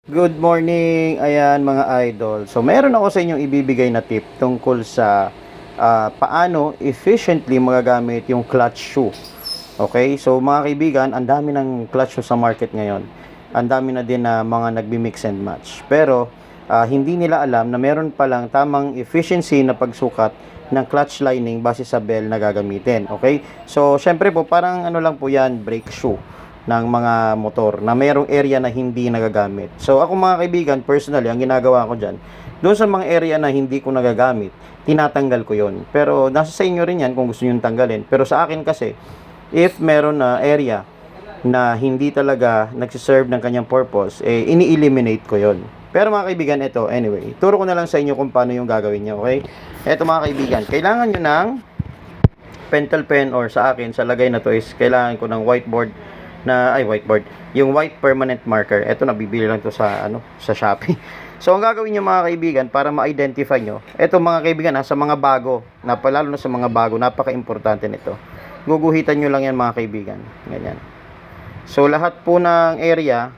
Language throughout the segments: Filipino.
Good morning, ayan mga idol. So meron ako sa inyong ibibigay na tip tungkol sa paano efficiently magagamit yung clutch shoe. Okay, so mga kaibigan, ang dami ng clutch shoe sa market ngayon. Ang dami na din na mga nagbi-mix and match. Pero hindi nila alam na meron palang tamang efficiency na pagsukat ng clutch lining base sa bell na gagamitin. Okay, so syempre po parang ano lang po yan, brake shoe ng mga motor na mayroong area na hindi nagagamit. So ako mga kaibigan, personally, ang ginagawa ko dyan, doon sa mga area na hindi ko nagagamit, tinatanggal ko yon. Pero nasa sa inyo rin yan kung gusto nyo tanggalin. Pero sa akin kasi, if meron na area na hindi talaga nagsiserve ng kanyang purpose, ini-eliminate ko yon. Pero mga kaibigan, ito, anyway, turo ko na lang sa inyo kung paano yung gagawin nyo, okay? Ito mga kaibigan, kailangan nyo ng pentel pen, or sa akin, sa lagay na to is kailangan ko ng whiteboard, yung white permanent marker. Ito nabibili lang to sa sa Shopee. So ang gagawin niyo mga kaibigan para ma-identify nyo, ito mga kaibigan sa mga bago, lalo na sa mga bago, napaka-importante nito. Guguhitan nyo lang yan mga kaibigan, ganyan. So lahat po ng area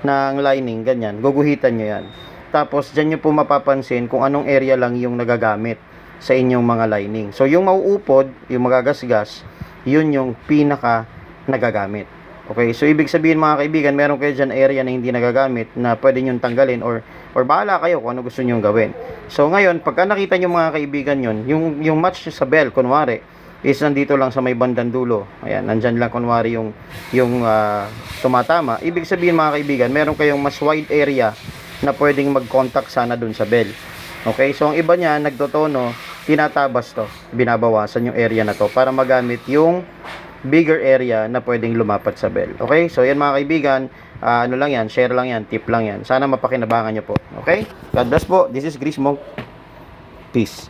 ng lining, ganyan, guguhitan nyo yan. Tapos dyan nyo po mapapansin kung anong area lang yung nagagamit sa inyong mga lining. So yung mauupod, yung magagasgas, yun yung pinaka nagagamit. Okay, so ibig sabihin mga kaibigan, meron kayo dyan area na hindi nagagamit na pwede nyo tanggalin, or bahala kayo kung ano gusto nyo gawin. So ngayon, pagka nakita nyo mga kaibigan yun, yung match sa bell, kunwari, is nandito lang sa may bandang dulo. Ayan, nandyan lang kunwari yung tumatama. Ibig sabihin mga kaibigan, meron kayong mas wide area na pwedeng mag-contact sana dun sa bell. Okay, so ang iba niya, nagtotono, tinatabas to, binabawasan yung area na to para magamit yung bigger area na pwedeng lumapat sa bell. Okay? So, yan mga kaibigan, ano lang yan, share lang yan, tip lang yan. Sana mapakinabangan nyo po. Okay? God bless po. This is Grismo. Peace.